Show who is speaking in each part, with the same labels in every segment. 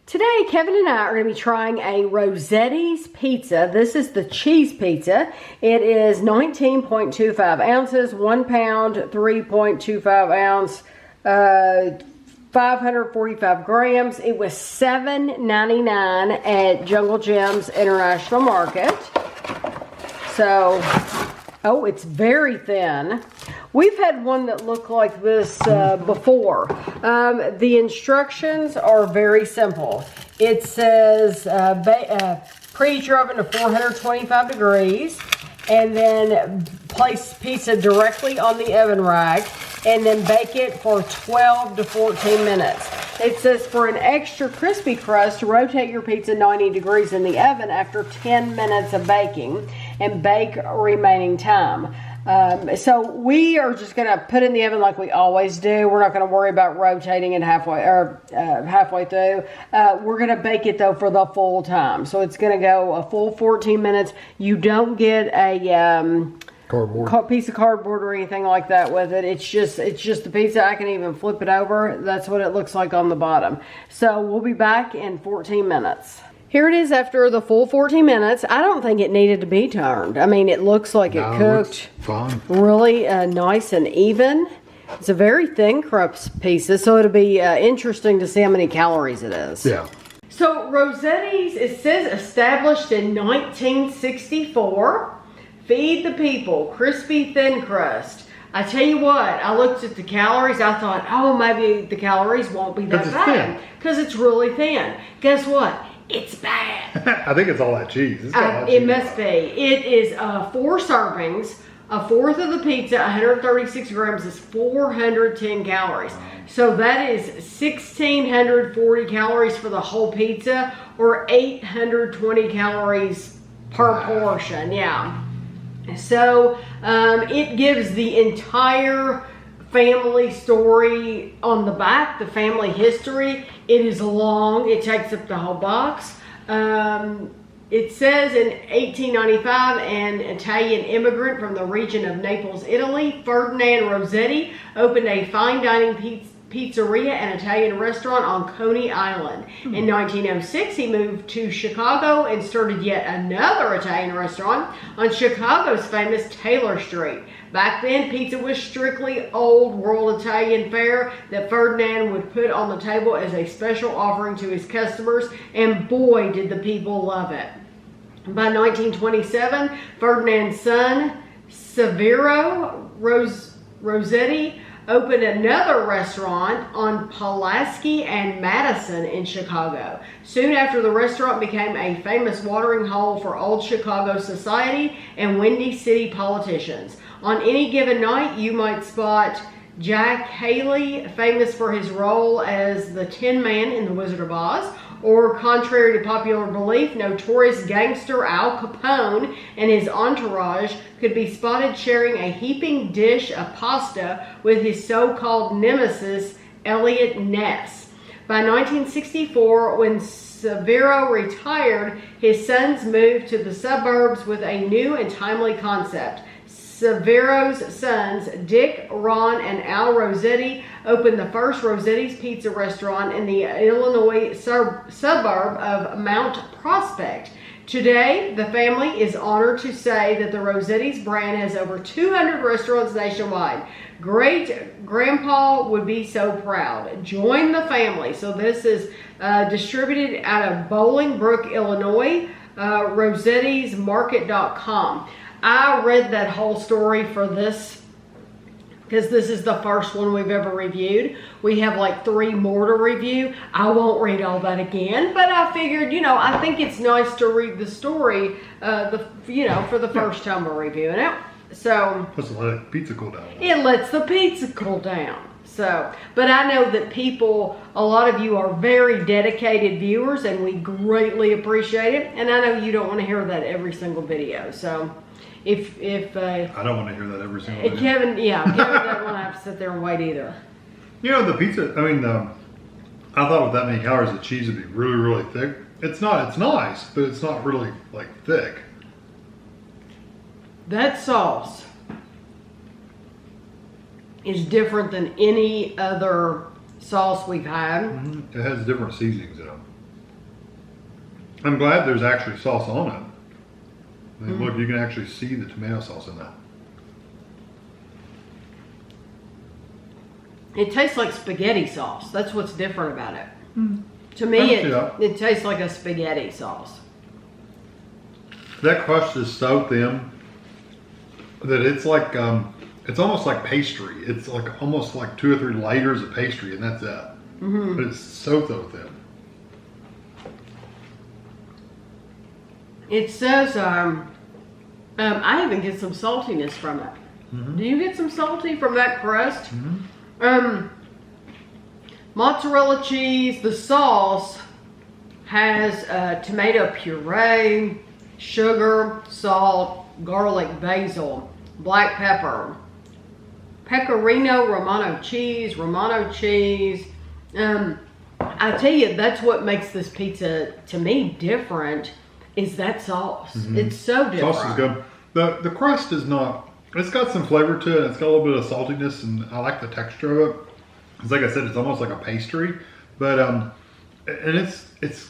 Speaker 1: Today, Kevin and I are going to be trying a Rosetti's pizza. This is the cheese pizza. It is 19.25 ounces, 1 pound, 3.25 ounce, 545 grams. It was $7.99 at Jungle Jim's International Market. So, oh, it's very thin. We've had one that looked like this before. The instructions are very simple. It says preheat your oven to 425 degrees and then place pizza directly on the oven rack and then bake it for 12 to 14 minutes. It says for an extra crispy crust, rotate your pizza 90 degrees in the oven after 10 minutes of baking and bake remaining time. So we are just going to put it in the oven like we always do. We're not going to worry about rotating it halfway through. We're going to bake it though for the full time. So it's going to go a full 14 minutes. You don't get a piece of cardboard or anything like that with it. It's just the pizza. I can even flip it over. That's what it looks like on the bottom. So we'll be back in 14 minutes. Here it is after the full 14 minutes. I don't think it needed to be turned. I mean, it looks like it cooked really nice and even. It's a very thin crust pizza, so it'll be interesting to see how many calories it is.
Speaker 2: Yeah.
Speaker 1: So Rosetti's, it says established in 1964. Feed the people, crispy thin crust. I tell you what, I looked at the calories. I thought, oh, maybe the calories won't be that bad because it's really thin. Guess what? It's bad.
Speaker 2: I think it's all that cheese.
Speaker 1: It must be. It is 4 servings. A fourth of the pizza, 136 grams, is 410 calories. So that is 1,640 calories for the whole pizza, or 820 calories per portion. Yeah. So it gives the entire family story on the back, the family history. It is long. It takes up the whole box. It says in 1895, an Italian immigrant from the region of Naples, Italy, Ferdinand Rosetti, opened a fine dining pizzeria and Italian restaurant on Coney Island. In 1906, he moved to Chicago and started yet another Italian restaurant on Chicago's famous Taylor Street. Back then, pizza was strictly old world Italian fare that Ferdinand would put on the table as a special offering to his customers, and boy, did the people love it. By 1927, Ferdinand's son, Severo Rosetti, opened another restaurant on Pulaski and Madison in Chicago. Soon after, the restaurant became a famous watering hole for old Chicago society and Windy City politicians. On any given night, you might spot Jack Haley, famous for his role as the Tin Man in The Wizard of Oz, or contrary to popular belief, notorious gangster Al Capone and his entourage could be spotted sharing a heaping dish of pasta with his so-called nemesis, Elliot Ness. By 1964, when Severo retired, his sons moved to the suburbs with a new and timely concept. Severo's sons, Dick, Ron, and Al Rosetti, opened the first Rosetti's Pizza restaurant in the Illinois suburb of Mount Prospect. Today, the family is honored to say that the Rosetti's brand has over 200 restaurants nationwide. Great Grandpa would be so proud. Join the family. So this is distributed out of Bolingbrook, Illinois, rosettismarket.com. I read that whole story for this because this is the first one we've ever reviewed. We have like 3 more to review. I won't read all that again, but I figured, I think it's nice to read the story, for the first time we're reviewing it. So
Speaker 2: just let the pizza cool down.
Speaker 1: It lets the pizza cool down. So, but I know that a lot of you are very dedicated viewers, and we greatly appreciate it. And I know you don't want to hear that every single video. So, if
Speaker 2: I don't want to hear that every single video.
Speaker 1: Kevin doesn't want to have to sit there and wait either.
Speaker 2: The pizza. I mean, I thought with that many calories, the cheese would be really, really thick. It's not. It's nice, but it's not really like thick.
Speaker 1: That sauce is different than any other sauce we've had.
Speaker 2: It has different seasonings in it. I'm glad there's actually sauce on it. I mean, look, you can actually see the tomato sauce in that.
Speaker 1: It tastes like spaghetti sauce. That's what's different about it. To me, it tastes like a spaghetti sauce.
Speaker 2: That crust is so thin that it's like, it's almost like pastry. It's like almost like 2 or 3 layers of pastry, and that's it. But it's so thin.
Speaker 1: It says, I even get some saltiness from it. Do you get some salty from that crust? Mozzarella cheese, the sauce has tomato puree, sugar, salt, garlic, basil, black pepper, pecorino romano cheese. I tell you, that's what makes this pizza, to me, different, is that sauce. It's so different.
Speaker 2: Sauce is good. The crust is not, it's got some flavor to it. It's got a little bit of saltiness, and I like the texture of it. It's like I said, it's almost like a pastry, but and it's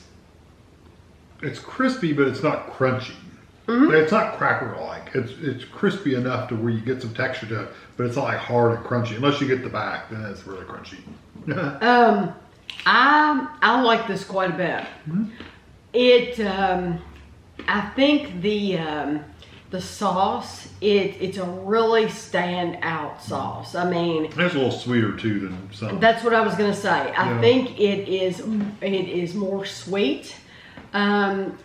Speaker 2: crispy, but it's not crunchy. It's not cracker-like. It's crispy enough to where you get some texture to it, but it's not like hard and crunchy. Unless you get the back, then it's really crunchy.
Speaker 1: I like this quite a bit. It I think the sauce, it's a really standout sauce. I mean,
Speaker 2: it's a little sweeter too than some.
Speaker 1: That's what I was gonna say. I think it is more sweet, and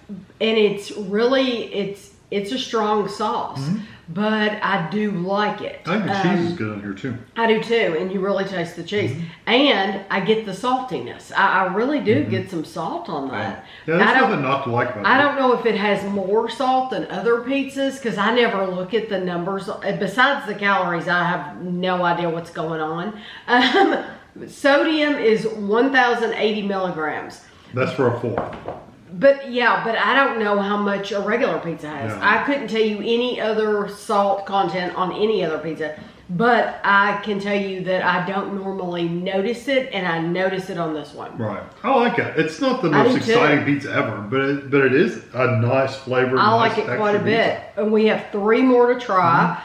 Speaker 1: it's a strong sauce. But I do like it.
Speaker 2: I think the cheese is good on here too.
Speaker 1: I do too, and you really taste the cheese. And I get the saltiness. I really do get some salt on that.
Speaker 2: Yeah, that's nothing not to like about it.
Speaker 1: I don't know if it has more salt than other pizzas, because I never look at the numbers. Besides the calories, I have no idea what's going on. Sodium is 1,080 milligrams.
Speaker 2: That's for a 4.
Speaker 1: But I don't know how much a regular pizza has.
Speaker 2: Yeah.
Speaker 1: I couldn't tell you any other salt content on any other pizza. But I can tell you that I don't normally notice it, and I notice it on this one.
Speaker 2: Right. I like it. It's not the most exciting pizza ever, but it is a nice flavor.
Speaker 1: I like it quite a bit. And we have 3 more to try.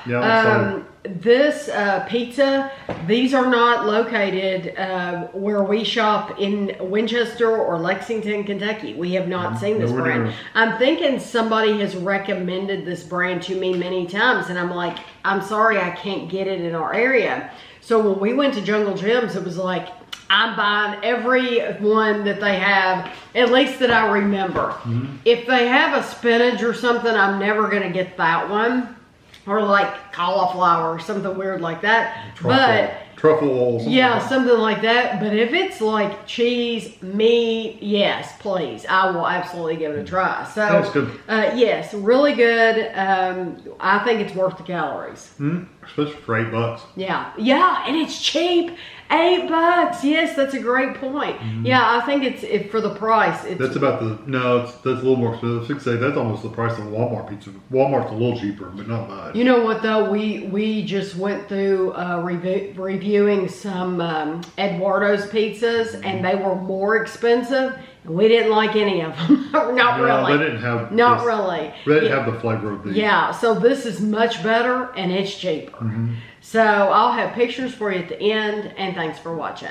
Speaker 1: This pizza, these are not located where we shop in Winchester or Lexington, Kentucky. We have not seen this brand. I'm thinking somebody has recommended this brand to me many times, and I'm like, I'm sorry, I can't get it in our area. So when we went to Jungle Jim's, it was like, I'm buying every one that they have, at least that I remember. If they have a spinach or something, I'm never going to get that one. Or like cauliflower or something weird like that.
Speaker 2: Truffle.
Speaker 1: Yeah, something like that. But if it's like cheese, meat, yes, please. I will absolutely give it a try. So,
Speaker 2: that's good.
Speaker 1: Yes, really good. I think it's worth the calories.
Speaker 2: Especially for $8.
Speaker 1: Yeah, and it's cheap. $8. Yes, that's a great point. Yeah, I think it's for the price.
Speaker 2: That's about that's a little more expensive. Say that's almost the price of a Walmart pizza. Walmart's a little cheaper, but not much.
Speaker 1: You know what though? We just went through reviewing some Eduardo's pizzas, and they were more expensive. And we didn't like any of them. Not really.
Speaker 2: They didn't have.
Speaker 1: Not really.
Speaker 2: They didn't have the flavor of these.
Speaker 1: Yeah. So this is much better, and it's cheaper. So I'll have pictures for you at the end, and thanks for watching.